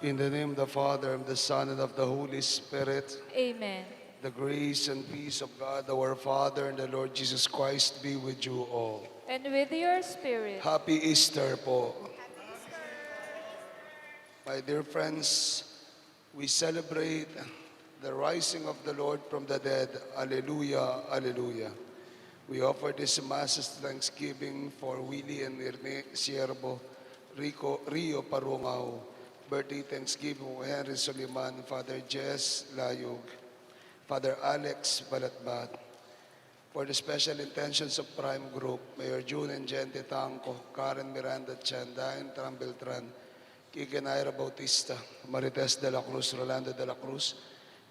In the name of the Father, and the Son, and of the Holy Spirit, Amen. the grace and peace of God, our Father, and the Lord Jesus Christ be with you all. And with your spirit. Happy Easter po. My dear friends, we celebrate the rising of the Lord from the dead. Alleluia, alleluia. We offer this Masses thanksgiving for Willie and Irene Siervo, Rio Parungao, birthday thanksgiving for Henry Soliman, Father Jess Layug, Father Alex Balatbat. For the special intentions of Prime Group, Mayor June and Gente Tangco, Karen Miranda Chan, Dain Trambeltran, Kike Naira Bautista, Marites de la Cruz, Rolando de la Cruz,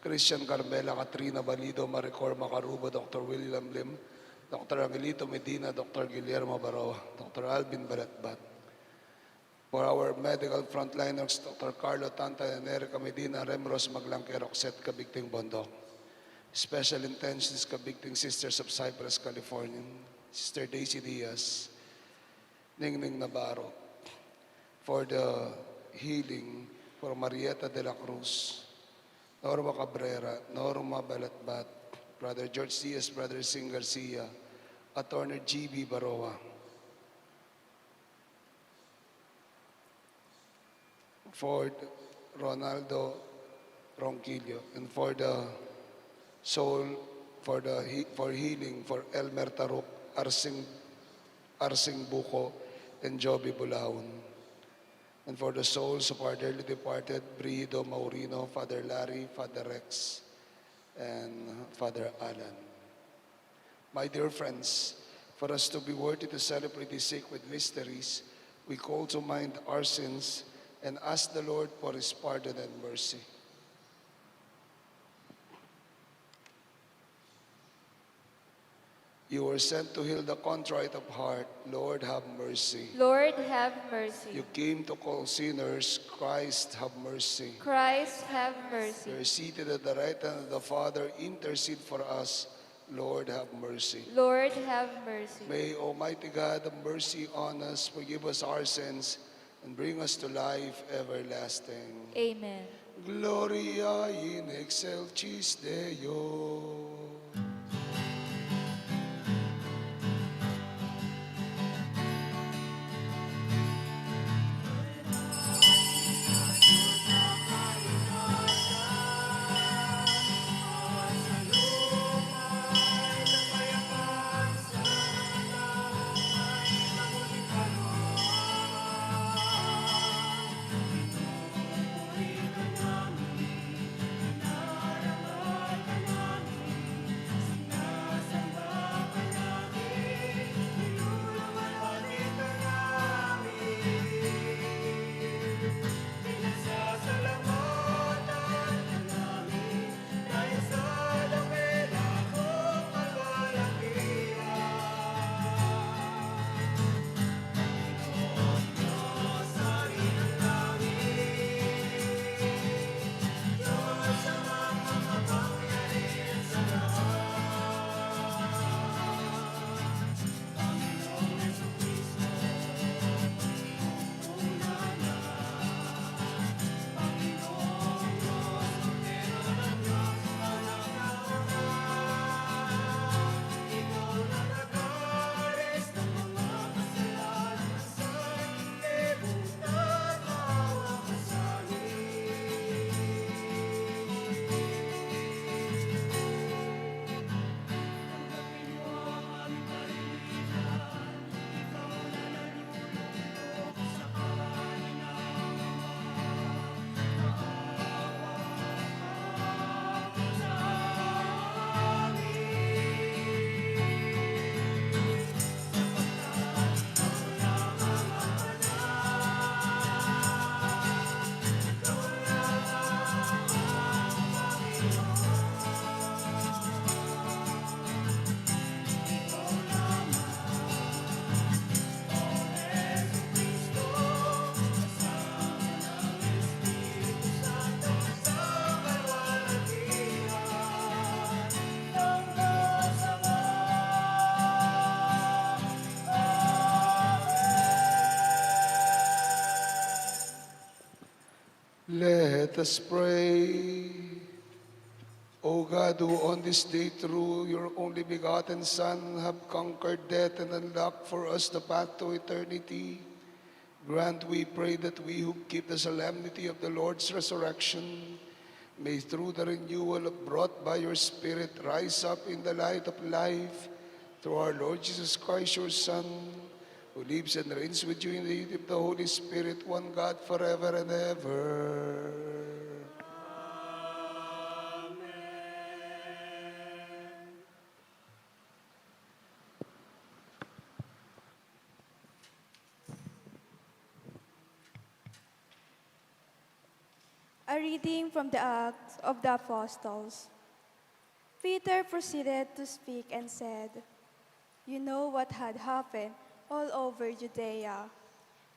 Christian Carmela, Katrina Balido, Maricor Macaruba, Dr. William Lim, Dr. Angelito Medina, Dr. Guillermo Baroa, Dr. Alvin Balatbat. For our medical frontliners, Dr. Carlo Tanta and Erica Medina, Remros Maglangke, Roxette Kabigting Bondok. Special intentions Kabigting Sisters of Cypress, California, Sister Daisy Diaz, Ningning Navarro. For the healing, for Marieta de la Cruz, Norma Cabrera, Norma Balatbat, Brother George Diaz, Brother Sing Garcia, Attorney G.B. Baroa. For Ronaldo Ronquillo, and for the soul, for healing, for Elmer Taruk, Arsing Buko, and Joby Bulaon. And for the souls of our dearly departed, Brido Maurino, Father Larry, Father Rex, and Father Alan. My dear friends, for us to be worthy to celebrate these sacred mysteries, we call to mind our sins and ask the Lord for His pardon and mercy. You were sent to heal the contrite of heart. Lord, have mercy. Lord, have mercy. You came to call sinners. Christ, have mercy. Christ, have mercy. You are seated at the right hand of the Father. Intercede for us. Lord, have mercy. Lord, have mercy. May Almighty God have mercy on us, forgive us our sins, and bring us to life everlasting. Amen. Gloria in excelsis Deo. Let us pray. O God, who on this day through your only begotten Son have conquered death and unlocked for us the path to eternity, grant, we pray, that we who keep the solemnity of the Lord's resurrection may through the renewal brought by your Spirit rise up in the light of life through our Lord Jesus Christ, your Son, who lives and reigns with you in the unity of the Holy Spirit, one God, forever and ever. A reading from the Acts of the Apostles. Peter proceeded to speak and said, "You know what had happened all over Judea,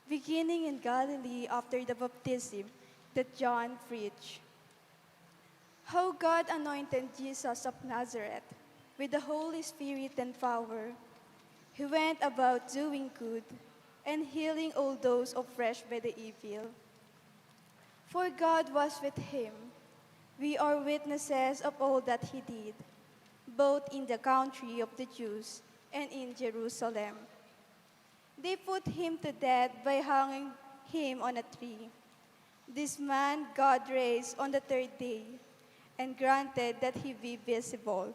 beginning in Galilee after the baptism that John preached. How God anointed Jesus of Nazareth with the Holy Spirit and power. He went about doing good and healing all those oppressed by the evil. For God was with him. We are witnesses of all that he did, both in the country of the Jews and in Jerusalem. They put him to death by hanging him on a tree. This man God raised on the third day and granted that he be visible,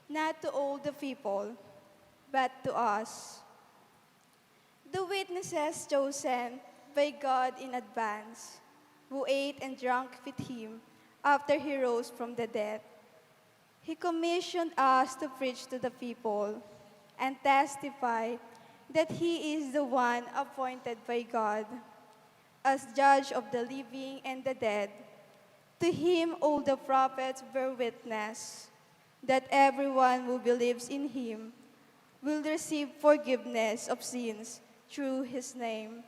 not to all the people, but to us, the witnesses chosen by God in advance, who ate and drank with him after he rose from the dead. He commissioned us to preach to the people and testify that he is the one appointed by God as judge of the living and the dead. To him all the prophets bear witness that everyone who believes in him will receive forgiveness of sins through his name."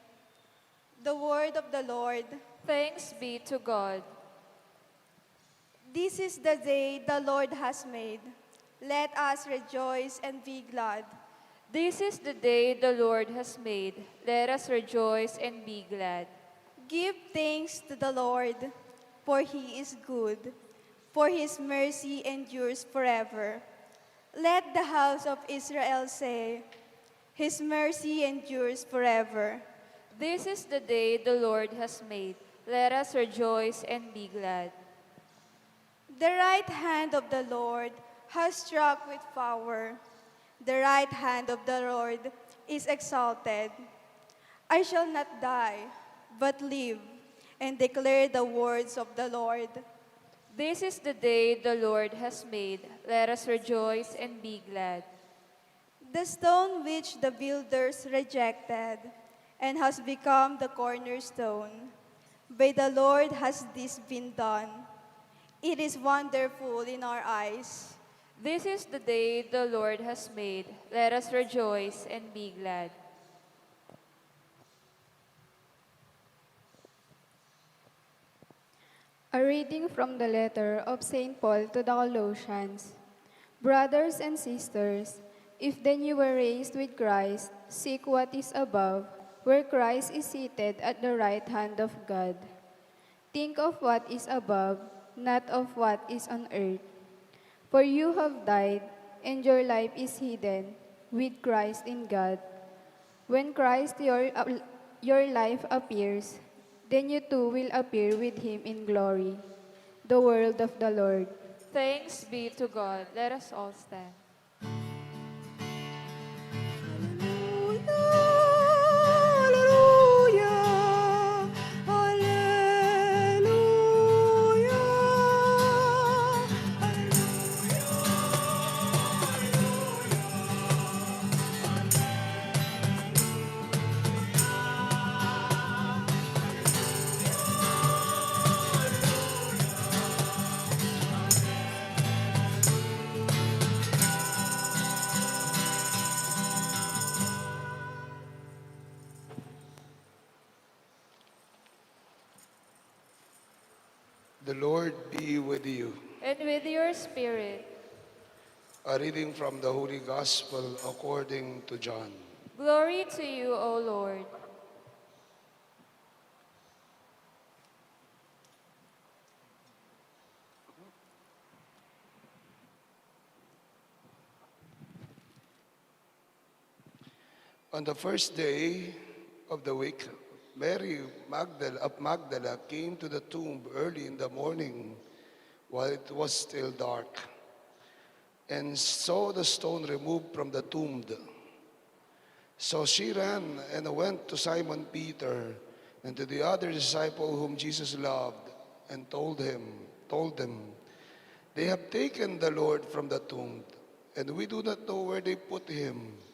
The word of the Lord. Thanks be to God. This is the day the Lord has made. Let us rejoice and be glad. This is the day the Lord has made. Let us rejoice and be glad. Give thanks to the Lord, for he is good, for his mercy endures forever. Let the house of Israel say, his mercy endures forever. This is the day the Lord has made. Let us rejoice and be glad. The right hand of the Lord has struck with power. The right hand of the Lord is exalted. I shall not die, but live, and declare the words of the Lord. This is the day the Lord has made. Let us rejoice and be glad. The stone which the builders rejected and has become the cornerstone, by the Lord has this been done. It is wonderful in our eyes. This is the day the Lord has made. Let us rejoice and be glad. A reading from the letter of St. Paul to the Colossians. Brothers and sisters, if then you were raised with Christ, seek what is above, where Christ is seated at the right hand of God. Think of what is above, not of what is on earth. For you have died, and your life is hidden with Christ in God. When Christ your life appears, then you too will appear with him in glory. The word of the Lord. Thanks be to God. Let us all stand. The Lord be with you. And with your spirit. A reading from the Holy Gospel according to John. Glory to you, O Lord. On the first day of the week, Mary of Magdala came to the tomb early in the morning while it was still dark and saw the stone removed from the tomb. So she ran and went to Simon Peter and to the other disciple whom Jesus loved and told them, "They have taken the Lord from the tomb, and we do not know where they put him."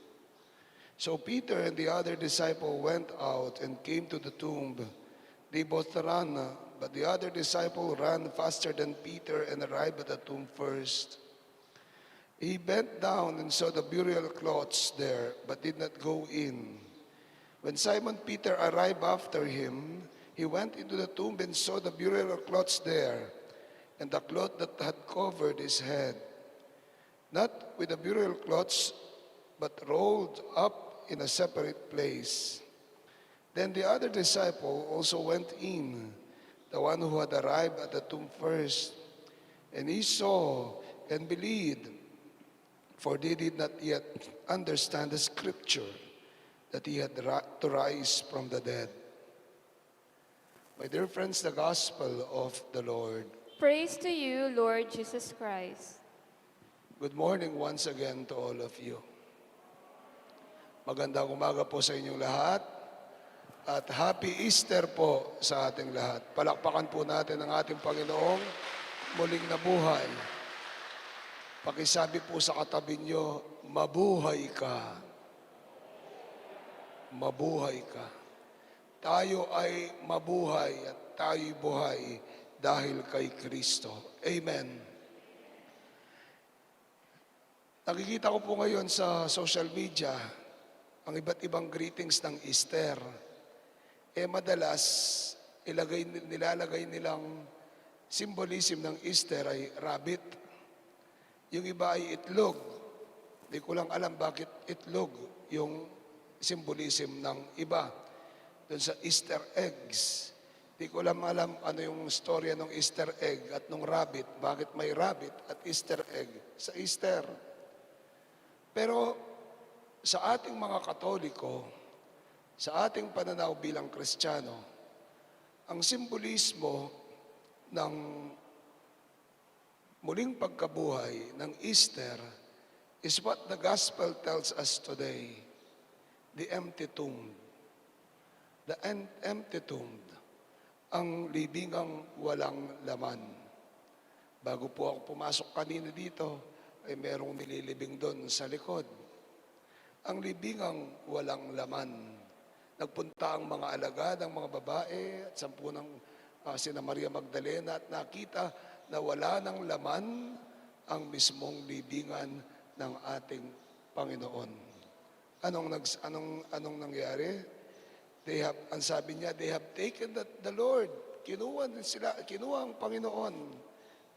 So Peter and the other disciple went out and came to the tomb. They both ran, but the other disciple ran faster than Peter and arrived at the tomb first. He bent down and saw the burial cloths there, but did not go in. When Simon Peter arrived after him, he went into the tomb and saw the burial cloths there, and the cloth that had covered his head, not with the burial cloths, but rolled up in a separate place. Then the other disciple also went in, the one who had arrived at the tomb first, and he saw and believed, for they did not yet understand the scripture that he had to rise from the dead. My dear friends, the gospel of the Lord. Praise to you, Lord Jesus Christ. Good morning once again to all of you. Magandang umaga po sa inyong lahat at Happy Easter po sa ating lahat. Palakpakan po natin ang ating Panginoong muling nabuhay. Pakisabi po sa katabi nyo, mabuhay ka. Mabuhay ka. Tayo ay mabuhay at tayo'y buhay dahil kay Kristo. Amen. Nakikita ko po ngayon sa social media ang iba't ibang greetings ng Easter. Madalas, nilalagay nilang symbolism ng Easter ay rabbit. Yung iba ay itlog. Di ko lang alam bakit itlog yung symbolism ng iba. Doon sa Easter eggs. Di ko lang alam ano yung storya ng Easter egg at ng rabbit. Bakit may rabbit at Easter egg sa Easter. Pero sa ating mga Katoliko, sa ating pananaw bilang Kristiyano, ang simbolismo ng muling pagkabuhay ng Easter is what the gospel tells us today, the empty tomb. The empty tomb, ang libingang walang laman. Bago po ako pumasok kanina dito, ay merong nililibing doon sa likod. Ang libingang walang laman. Nagpunta ang mga alagad, ang mga babae, at 10 ng sina Maria Magdalena at nakita na wala ng laman ang mismong libingan ng ating Panginoon. Anong nangyari? Ang sabi niya, they have taken the Lord. Kinuha ang Panginoon.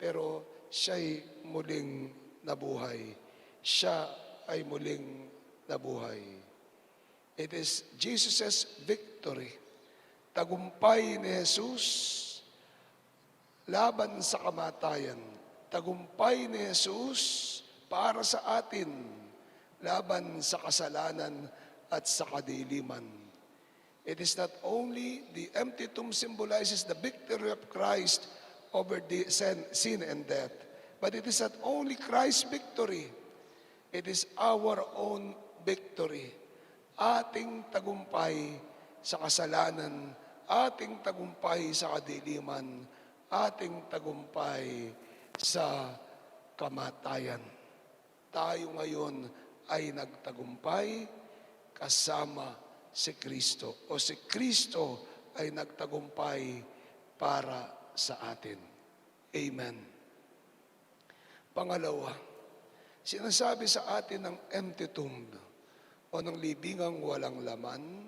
Pero siya'y muling nabuhay. Siya ay muling nabuhay. It is Jesus' victory. Tagumpay ni Jesus laban sa kamatayan. Tagumpay ni Jesus para sa atin laban sa kasalanan at sa kadiliman. It is not only the empty tomb symbolizes the victory of Christ over the sin and death, but it is not only Christ's victory, it is our own victory. Ating tagumpay sa kasalanan, ating tagumpay sa kadiliman, ating tagumpay sa kamatayan. Tayo ngayon ay nagtagumpay kasama si Kristo. O si Kristo ay nagtagumpay para sa atin. Amen. Pangalawa, sinasabi sa atin ng empty tomb o ng libingang walang laman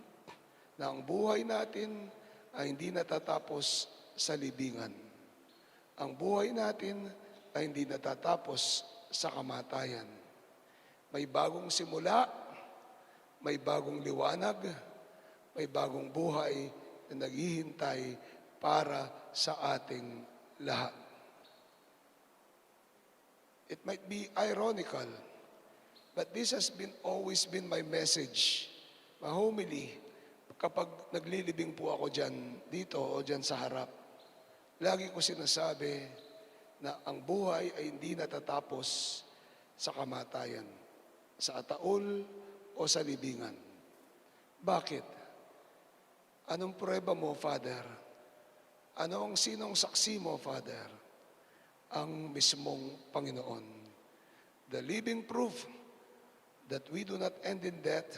na ang buhay natin ay hindi natatapos sa libingan. Ang buhay natin ay hindi natatapos sa kamatayan. May bagong simula, may bagong liwanag, may bagong buhay na naghihintay para sa ating lahat. It might be ironical, but this has always been my message mahumili, kapag naglilibing po ako dyan, dito o dyan sa harap, lagi ko sinasabi na ang buhay ay hindi natatapos sa kamatayan, sa ataol o sa libingan. Bakit? Anong prueba mo, Father? Sinong saksi mo, Father? Ang mismong Panginoon. The living proof that we do not end in death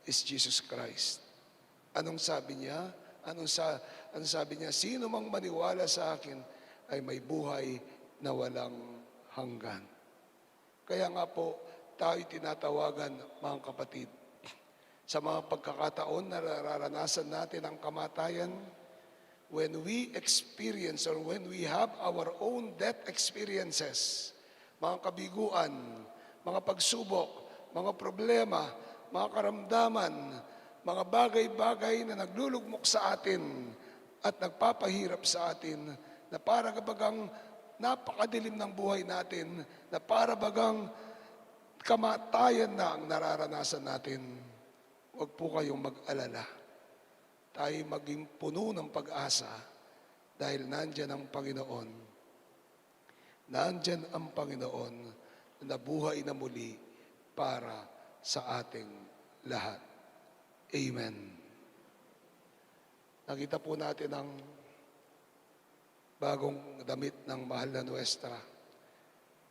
is Jesus Christ. Anong sabi niya? Anong sabi niya? Sino mang maniwala sa akin ay may buhay na walang hanggan. Kaya nga po, tayo tinatawagan, mga kapatid, sa mga pagkakataon na nararanasan natin ang kamatayan, when we experience or when we have our own death experiences, mga kabiguan, mga pagsubok, mga problema, mga karamdaman, mga bagay-bagay na naglulugmok sa atin at nagpapahirap sa atin, na para bagang napakadilim ng buhay natin, na para bagang kamatayan na ang nararanasan natin. Huwag po kayong mag-alala. Tayo maging puno ng pag-asa dahil nandyan ang Panginoon. Nandyan ang Panginoon na nabuhay na muli para sa ating lahat. Amen. Nakita po natin ang bagong damit ng mahal na Nuestra,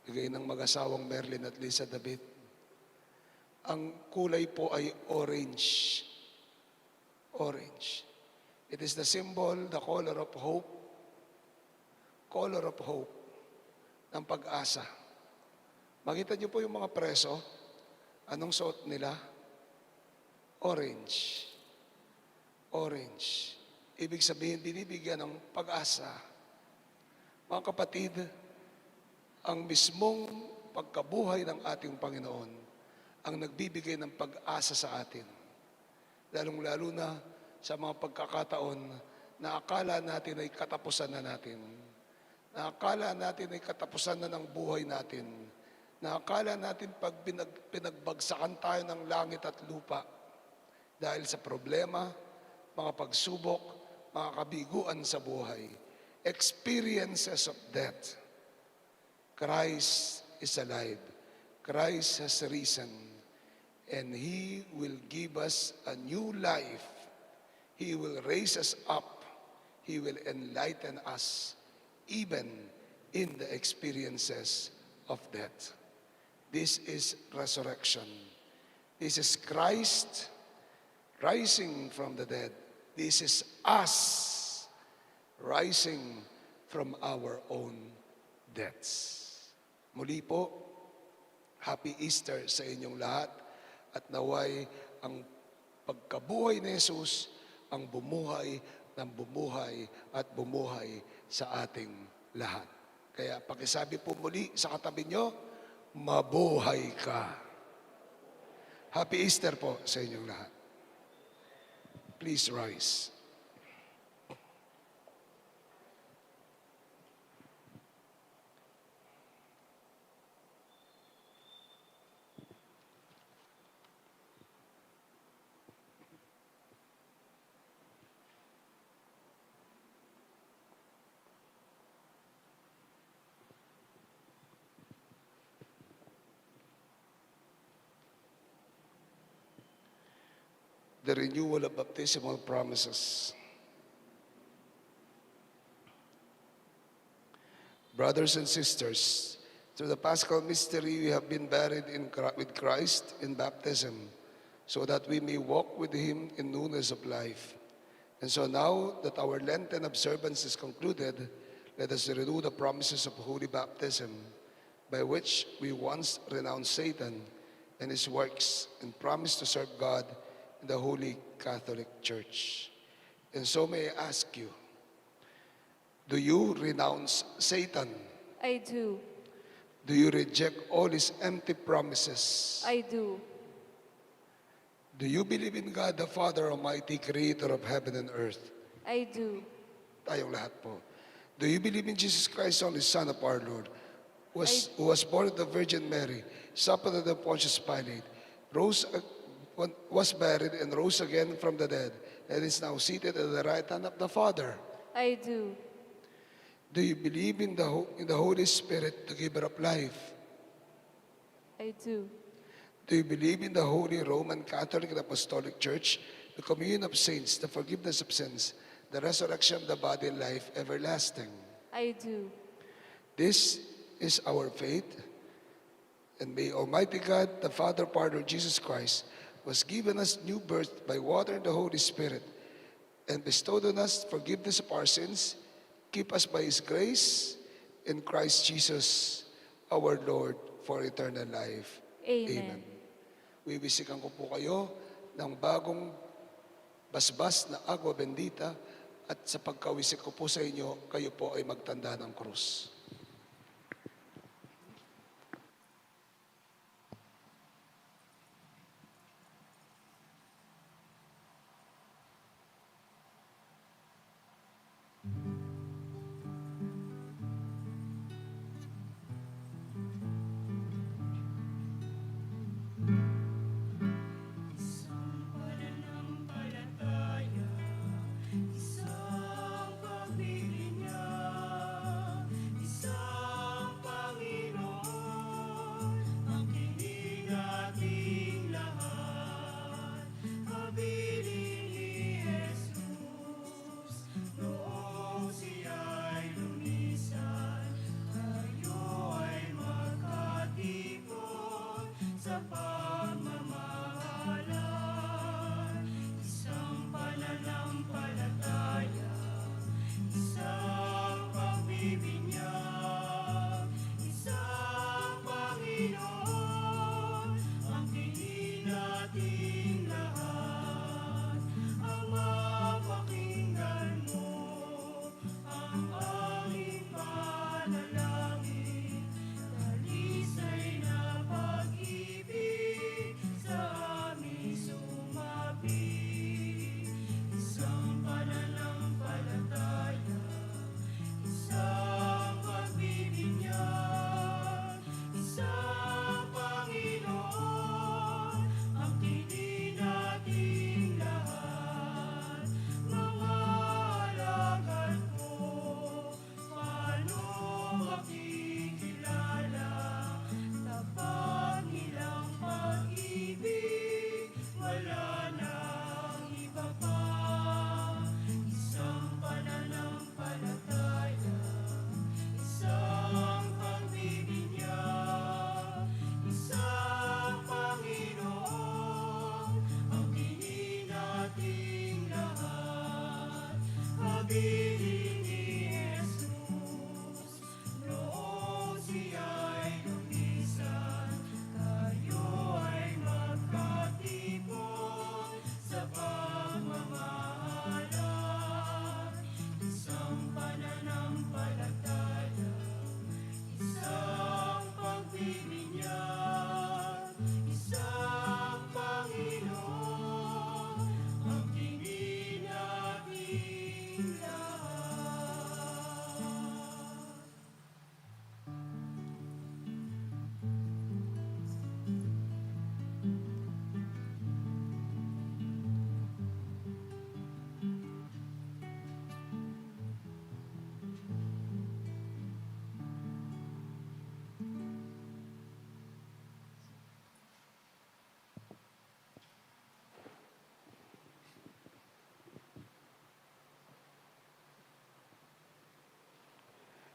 bigay ng mag-asawang Merlin at Lisa David. Ang kulay po ay orange. Orange. It is the symbol, the color of hope. Color of hope. Ng pag-asa. Makita niyo po yung mga preso. Anong suot nila? Orange. Orange. Ibig sabihin, binibigyan ng pag-asa. Mga kapatid, ang mismong pagkabuhay ng ating Panginoon ang nagbibigay ng pag-asa sa atin. Lalong-lalo na sa mga pagkakataon na akala natin ay katapusan na natin. Na akala natin ay katapusan na ng buhay natin. Na akala natin pag pinagbagsakan tayo ng langit at lupa dahil sa problema, mga pagsubok, mga kabiguan sa buhay, experiences of death. Christ is alive. Christ has risen. And He will give us a new life. He will raise us up. He will enlighten us even in the experiences of death. This is resurrection. This is Christ rising from the dead. This is us rising from our own deaths. Muli po, Happy Easter sa inyong lahat. At naway ang pagkabuhay ni Jesus ang bumuhay ng bumuhay at bumuhay sa ating lahat. Kaya pakisabi po muli sa katabi nyo, mabuhay ka. Happy Easter po sa inyong lahat. Please rise. The renewal of baptismal promises. Brothers and sisters, through the Paschal mystery, we have been buried with Christ in baptism, so that we may walk with Him in newness of life. And so now that our Lenten observance is concluded, let us renew the promises of holy baptism, by which we once renounced Satan and his works and promised to serve God in the Holy Catholic Church. And so may I ask you, do you renounce Satan? I do. Do you reject all his empty promises? I do. Do you believe in God the Father Almighty, Creator of heaven and earth? I do. Tayong lahat po. Do you believe in Jesus Christ, only Son of our Lord, who was born of the Virgin Mary, suffered under Pontius Pilate, rose was buried, and rose again from the dead, and is now seated at the right hand of the Father. I do. Do you believe in the Holy Spirit, the giver of life? I do. Do you believe in the Holy Roman Catholic and Apostolic Church, the communion of saints, the forgiveness of sins, the resurrection of the body, and life everlasting? I do. This is our faith, and may Almighty God, the Father, Partner of Jesus Christ, was given us new birth by water and the Holy Spirit, and bestowed on us forgiveness of our sins, keep us by His grace in Christ Jesus, our Lord, for eternal life. Amen. Wiwisikan ko po kayo ng bagong basbas na agua bendita, at sa pagkawisik ko po sa inyo, kayo po ay magtanda ng krus.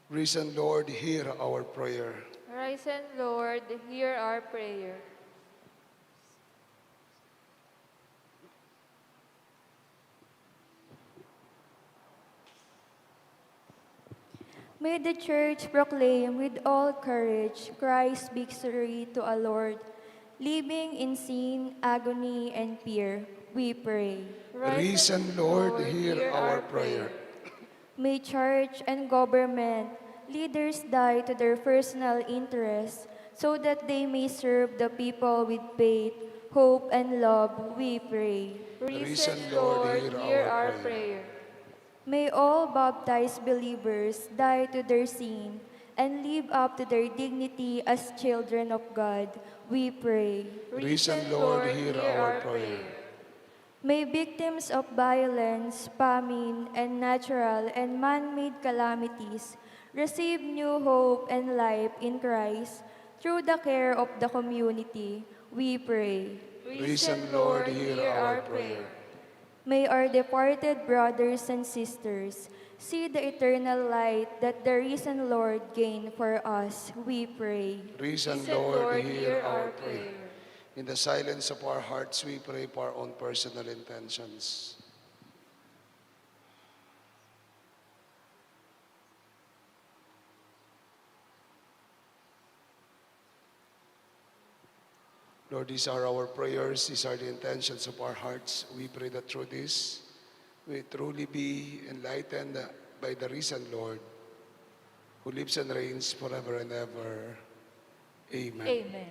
Risen Lord, hear our prayer. Risen Lord, hear our prayer. May the Church proclaim with all courage Christ's victory to our Lord. Living in sin, agony, and fear, we pray. Risen Lord, hear our prayer. May church and government leaders die to their personal interests so that they may serve the people with faith, hope, and love, we pray. Risen Lord, hear our prayer. May all baptized believers die to their sin and live up to their dignity as children of God, we pray. Risen Lord, hear our prayer. May victims of violence, famine, and natural and man-made calamities receive new hope and life in Christ through the care of the community, we pray. Risen Lord, hear our prayer. May our departed brothers and sisters see the eternal light that the risen Lord gained for us, we pray. Risen Lord, hear our prayer. In the silence of our hearts, we pray for our own personal intentions. Lord, these are our prayers, these are the intentions of our hearts. We pray that through this, we truly be enlightened by the risen Lord, who lives and reigns forever and ever. Amen. Amen.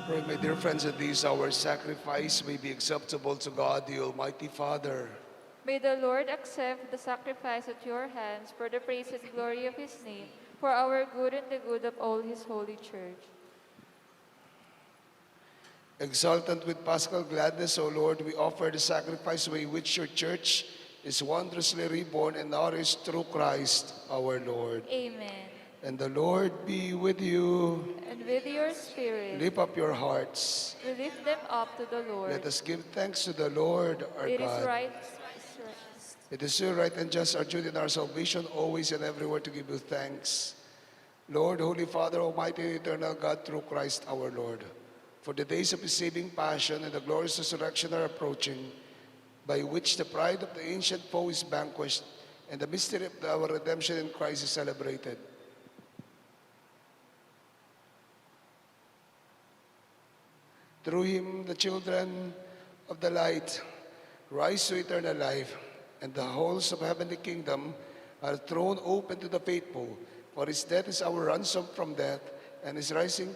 Pray, my dear friends, that this our sacrifice may be acceptable to God, the Almighty Father. May the Lord accept the sacrifice at your hands for the praise and glory of his name, for our good and the good of all his holy church. Exultant with paschal gladness, O Lord, we offer the sacrifice by which your church is wondrously reborn and nourished through Christ our Lord. Amen. And the Lord be with you. And with your spirit, Lift up your hearts. we lift them up to the Lord. Let us give thanks to the Lord our It is God. right. It's right. It is so right and just, our duty and our salvation, always and everywhere to give you thanks. Lord, Holy Father, Almighty and Eternal God, through Christ our Lord, for the days of his saving passion and the glorious resurrection are approaching, by which the pride of the ancient foe is vanquished, and the mystery of our redemption in Christ is celebrated. Through him, the children of the light rise to eternal life, and the halls of heavenly kingdom are thrown open to the faithful. For his death is our ransom from death, and his rising,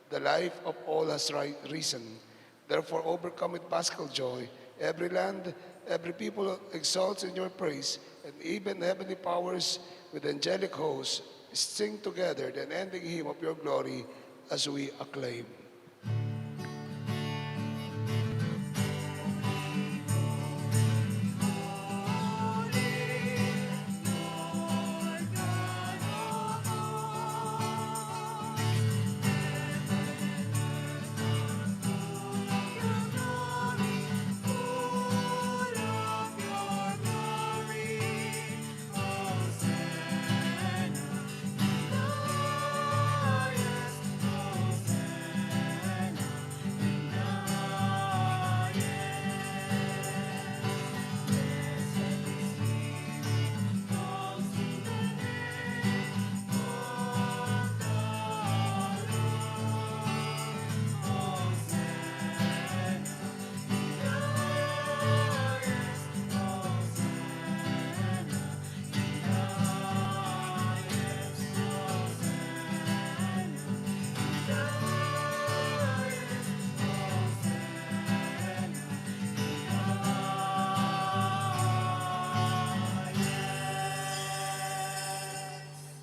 the life of all has risen. Therefore, overcome with paschal joy, every land, every people exalts in your praise, and even heavenly powers with angelic hosts sing together the unending hymn of your glory as we acclaim.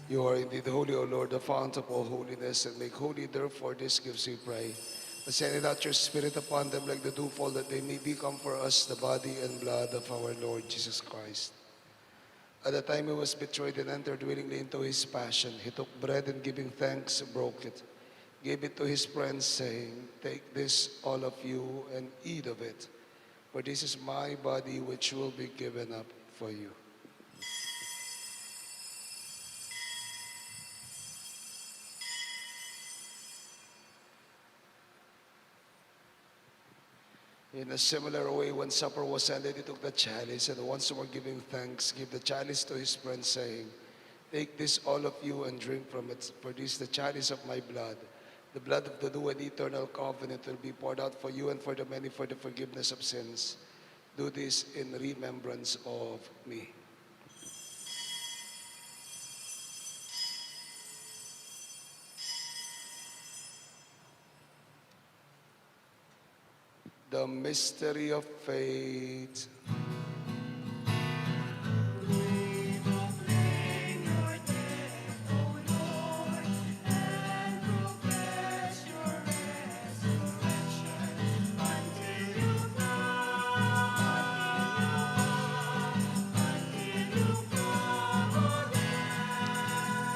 You are indeed holy, O Lord, the fount of all holiness, and make holy, therefore, these gifts, we pray. But send out your Spirit upon them like the dewfall, that they may become for us the body and blood of our Lord Jesus Christ. At the time he was betrayed and entered willingly into his passion, he took bread and giving thanks, broke it, gave it to his friends, saying, "Take this, all of you, and eat of it, for this is my body which will be given up for you." In a similar way, when supper was ended, he took the chalice, and once more giving thanks, gave the chalice to his friends, saying, "Take this, all of you, and drink from it, for this is the chalice of my blood. The blood of the new and eternal covenant will be poured out for you and for the many for the forgiveness of sins. Do this in remembrance of me." The mystery of faith.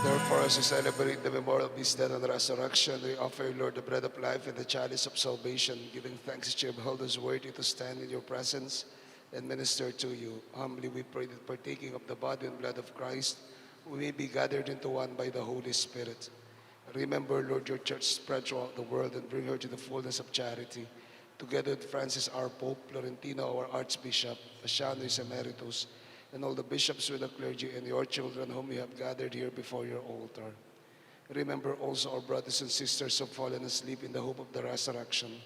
Therefore, as we celebrate the memorial of his death and resurrection, we offer, Lord, the bread of life and the chalice of salvation, giving thanks that you have held us worthy to stand in your presence and minister to you. Humbly we pray that partaking of the body and blood of Christ, we may be gathered into one by the Holy Spirit. Remember, Lord, your church spread throughout the world and bring her to the fullness of charity. Together with Francis, our Pope, Florentino, our Archbishop, Asianus Emeritus, and all the bishops with the clergy and your children whom you have gathered here before your altar. Remember also our brothers and sisters who have fallen asleep in the hope of the resurrection,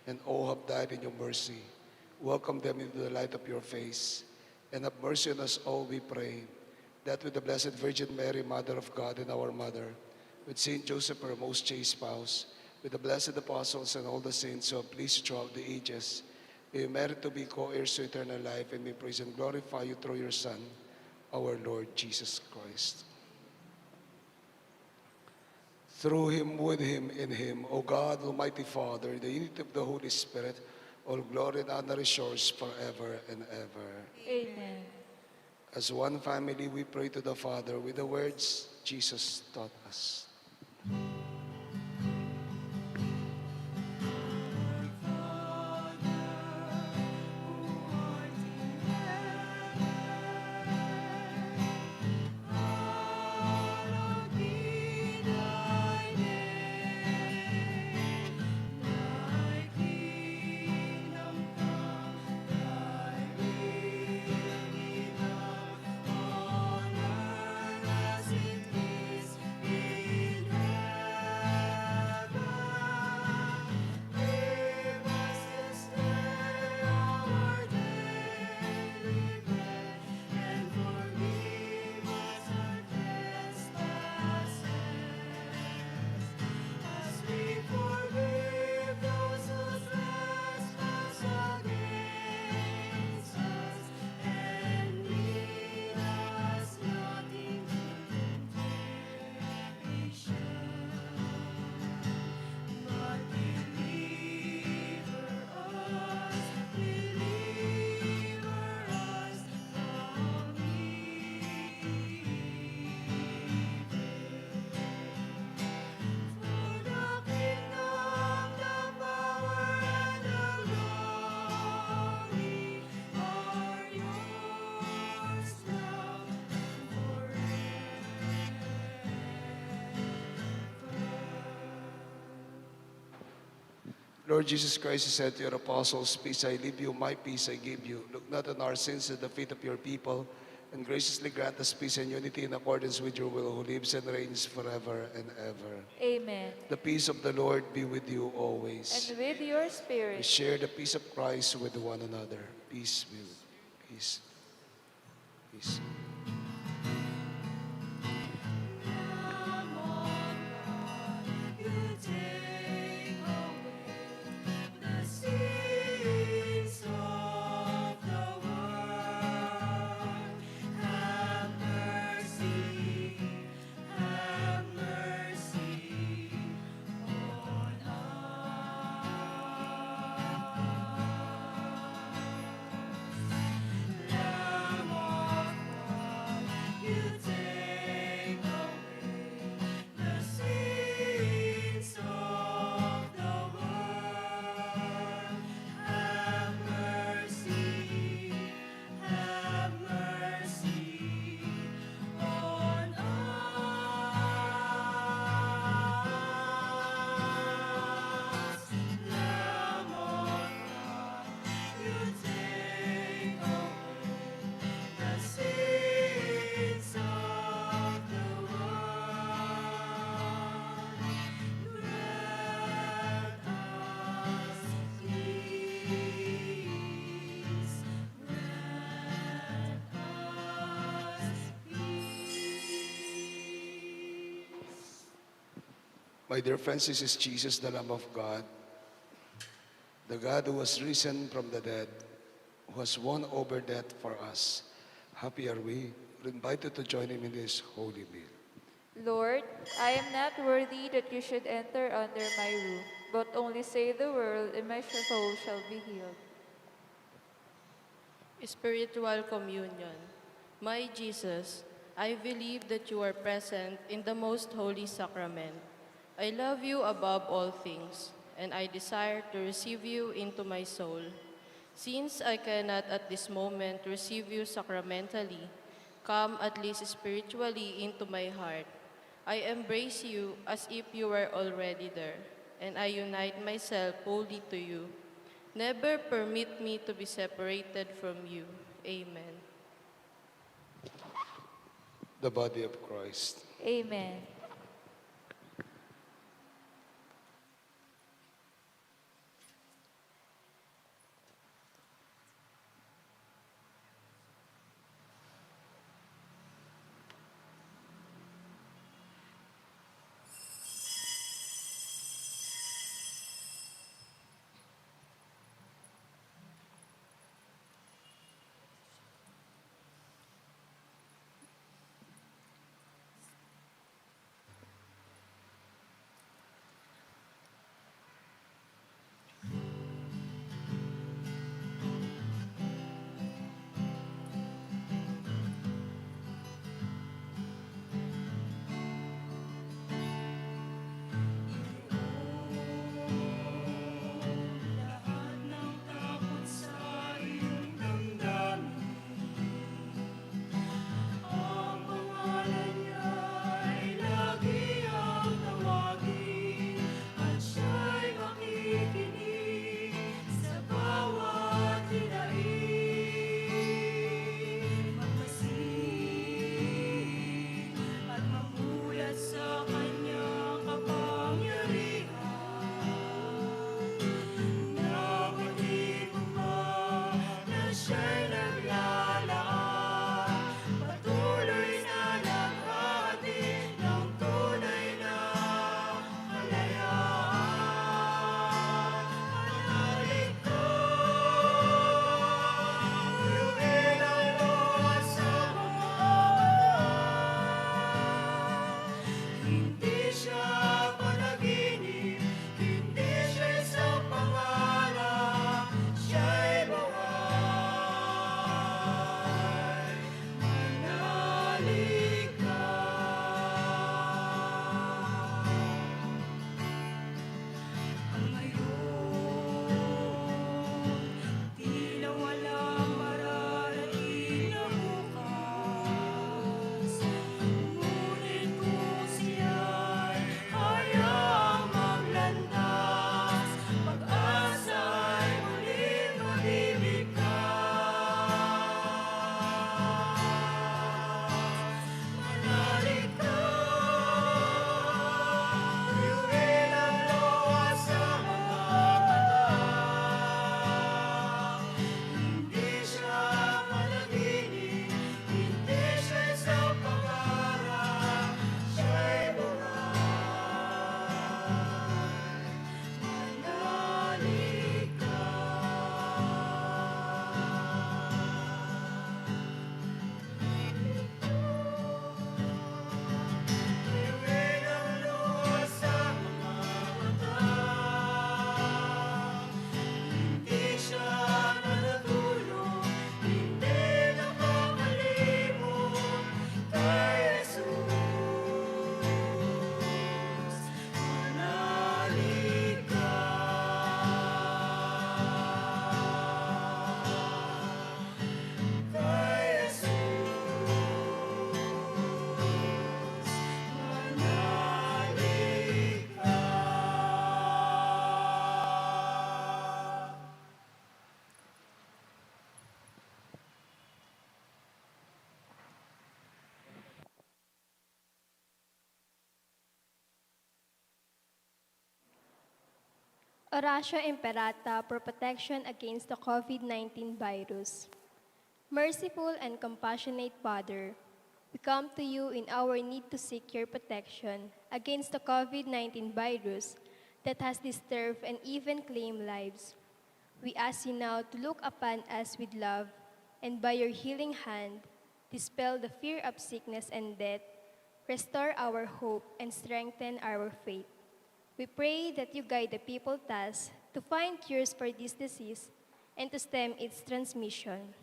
and all have died in your mercy. Welcome them into the light of your face, and have mercy on us all, we pray, that with the Blessed Virgin Mary, Mother of God and our Mother, with Saint Joseph, our most chaste spouse, with the blessed apostles and all the saints who have pleased throughout the ages, we merit to be co-heirs to eternal life, and we praise and glorify you through your Son, our Lord Jesus Christ. Through him, with him, in him, O God, Almighty Father, the unity of the Holy Spirit, all glory and honor is yours forever and ever. Amen. As one family, we pray to the Father with the words, Jesus taught us. Lord Jesus Christ, you said to your apostles, peace I leave you, my peace I give you. Look not on our sins and the faith of your people, and graciously grant us peace and unity in accordance with your will, who lives and reigns forever and ever. Amen. The peace of the Lord be with you always. And with your We spirit. share the peace of Christ with one another. Peace be with you. Peace. Peace. My dear friends, this is Jesus, the Lamb of God, the God who was risen from the dead, who has won over death for us. Happy are we. We're invited to join him in this holy meal. Lord, I am not worthy that you should enter under my roof, but only say the word, and my soul shall be healed. Spiritual Communion. My Jesus, I believe that you are present in the most holy sacrament. I love you above all things, and I desire to receive you into my soul. Since I cannot at this moment receive you sacramentally, come at least spiritually into my heart. I embrace you as if you were already there, and I unite myself wholly to you. Never permit me to be separated from you. Amen. The body of Christ. Amen. Hindi siya panaginip, hindi siya isang pangarap, siya'y buhay. Manalig ka. Ang ngayon, tila walang mararating na bukas. Ngunit kung siya'y hayang maglandas, pag-asa ay muling mabibigkas. Manalig ka, biyuin ang luha sa mga mata. Hindi siya panaginip, hindi siya isang pangarap, siya'y buhay. Manalig ka. Biyuin ang luha sa mga mata. Hindi siya natutulog, hindi nakakalimot kay Jesus. Manalig ka. Kay Jesus. Manalig ka. Oratio Imperata for protection against the COVID-19 virus. Merciful and compassionate Father, we come to you in our need to seek your protection against the COVID-19 virus that has disturbed and even claimed lives. We ask you now to look upon us with love and by your healing hand, dispel the fear of sickness and death, restore our hope and strengthen our faith. We pray that you guide the people tasked to find cures for this disease and to stem its transmission.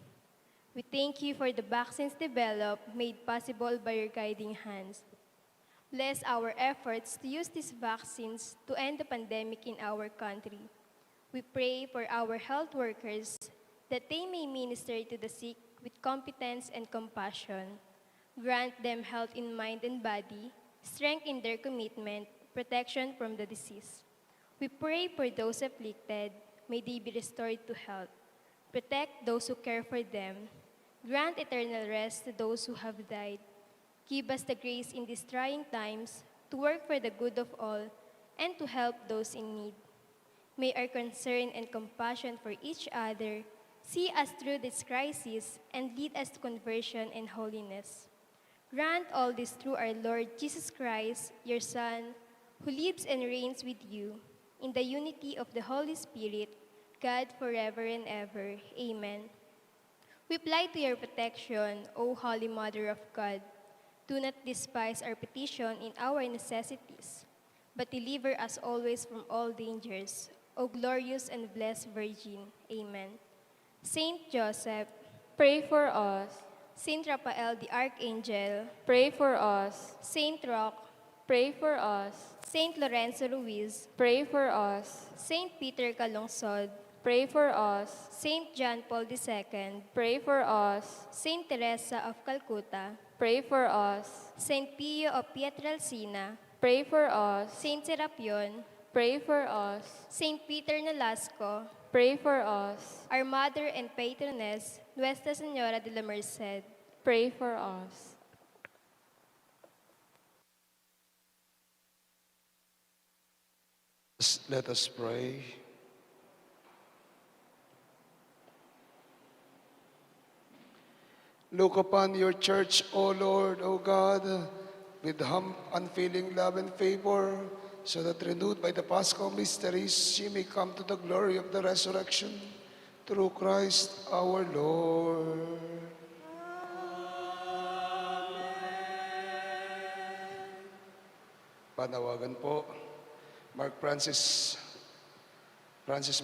We thank you for the vaccines developed, made possible by your guiding hands. Bless our efforts to use these vaccines to end the pandemic in our country. We pray for our health workers that they may minister to the sick with competence and compassion. Grant them health in mind and body, strength in their commitment, protection from the disease. We pray for those afflicted, may they be restored to health. Protect those who care for them. Grant eternal rest to those who have died. Give us the grace in these trying times to work for the good of all and to help those in need. May our concern and compassion for each other see us through this crisis and lead us to conversion and holiness. Grant all this through our Lord Jesus Christ, your Son, who lives and reigns with you in the unity of the Holy Spirit, God forever and ever. Amen. We fly to your protection, O Holy Mother of God. Do not despise our petition in our necessities, but deliver us always from all dangers, O glorious and blessed Virgin. Amen. Saint Joseph, Pray for us. Saint Raphael the Archangel, Pray for us. Saint Roch, Pray for us. Saint Lorenzo Ruiz, Pray for us. Saint Peter Calungsod, Pray for us. Saint John Paul II, Pray for us. Saint Teresa of Calcutta, Pray for us. Saint Pio of Pietrelcina, Pray for us. Saint Serapion, Pray for us. Saint Peter Nolasco, Pray for us. our Mother and Patroness, Nuestra Señora de la Merced, Pray for us. Let us pray. Look upon your church, O Lord, O God, with unfailing love and favor, so that renewed by the Paschal mysteries, she may come to the glory of the resurrection, through Christ our Lord. Panawagan po. Francis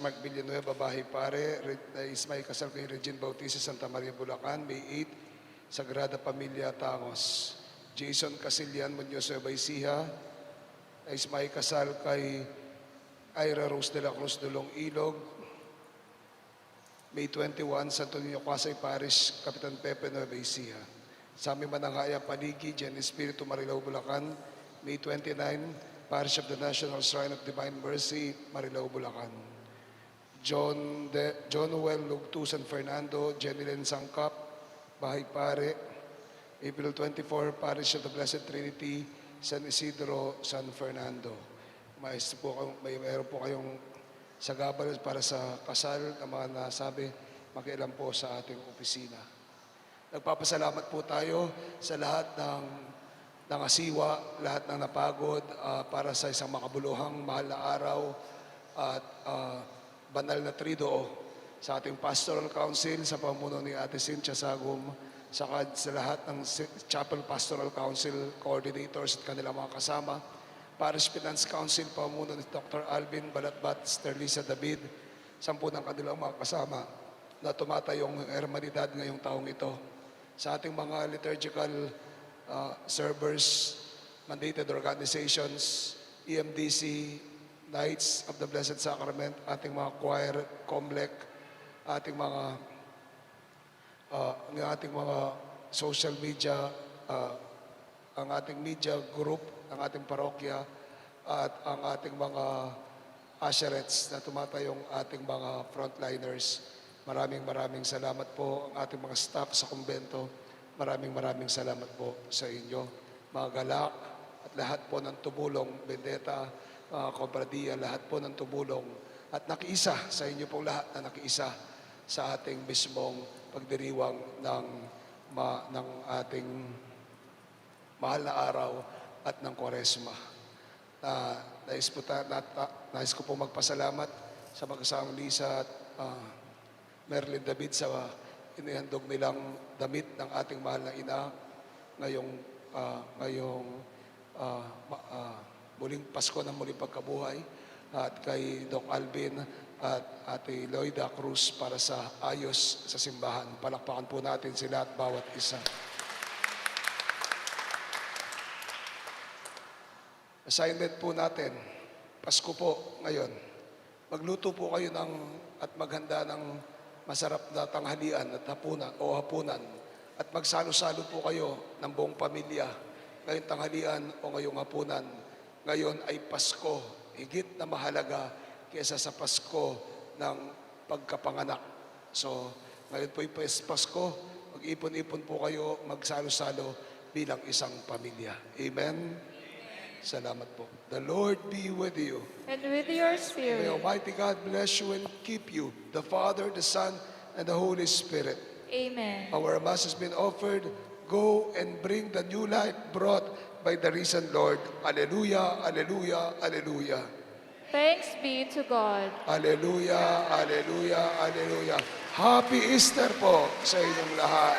Mark Villanueva, Bahay, Pare. Is may kasal kay Regine Bautista, Santa Maria, Bulacan, May 8, Sagrada Pamilya, Tangos. Jason Casillan, Muñoz, Baysiha. Is may kasal kay Ira Rose de la Cruz, Dulong, Ilog. May 21, Santo Niño, Pasay Parish, Kapitan Pepe, Nueva Ecija. Sami Manangaya, Paligi, Jen Espiritu, Marilao, Bulacan. May 29, Parish of the National Shrine of Divine Mercy, Marilao, Bulacan. John Noel Lugtu, San Fernando, Jenilen Sangkap, Bahay, Pare. April 24, Parish of the Blessed Trinity, San Isidro, San Fernando. Mayroon po kayong sagabal para sa kasal na mga nasabi, makialam po sa ating opisina. Nagpapasalamat po tayo sa lahat ng asiwa, lahat ng napagod para sa isang makabuluhang mahal na araw at banal na trido sa ating Pastoral Council sa pamuno ni Ate Cynthia Sagum, saka sa lahat ng Chapel Pastoral Council coordinators at kanilang mga kasama, Parish Finance Council, pamuno ni Dr. Alvin Balatbat, Sister Lisa David, 10 ng kanilang mga kasama na tumatayong hermanidad ngayong taong ito. Sa ating mga liturgical servers, mandated organizations, EMDC, Knights of the Blessed Sacrament, ating mga choir, COMLEC, ating mga social media, ang ating media group, ang ating parokya, at ang ating mga usherettes na tumatayong ating mga frontliners. Maraming salamat po ang ating mga staff sa kumbento. Maraming salamat po sa inyo. Mga galak at lahat po ng tumulong, Bendeta, mga kompradiya, lahat po ng tumulong at nakiisa sa inyo pong lahat na nakiisa sa ating mismong pagdiriwang ng ating mahal na araw at ng Kwaresma. Nais ko po magpasalamat sa magkasamang Lisa at Merlin David sa inihandog nilang damit ng ating mahal na ina ngayong muling Pasko ng muling pagkabuhay, at kay Doc Alvin at Ate Loida Cruz para sa ayos sa simbahan. Palakpakan po natin sila at bawat isa. Assignment po natin, Pasko po ngayon. Magluto po kayo at maghanda ng masarap na tanghalian at hapunan. At magsalo-salo po kayo ng buong pamilya ngayong tanghalian o ngayong hapunan. Ngayon ay Pasko, higit na mahalaga kaysa sa Pasko ng pagkapanganak. So, ngayon po ay Pasko, mag-ipon-ipon po kayo, magsalo-salo bilang isang pamilya. Amen? Salamat po. The Lord be with you. And with your May spirit. Almighty God bless you and keep you, the Father, the Son, and the Holy Spirit. Amen. Our Mass has been offered. Go and bring the new life brought by the risen Lord. Alleluia, alleluia, alleluia. Thanks be to God. Alleluia, alleluia, alleluia. Happy Easter po sa inyong lahat.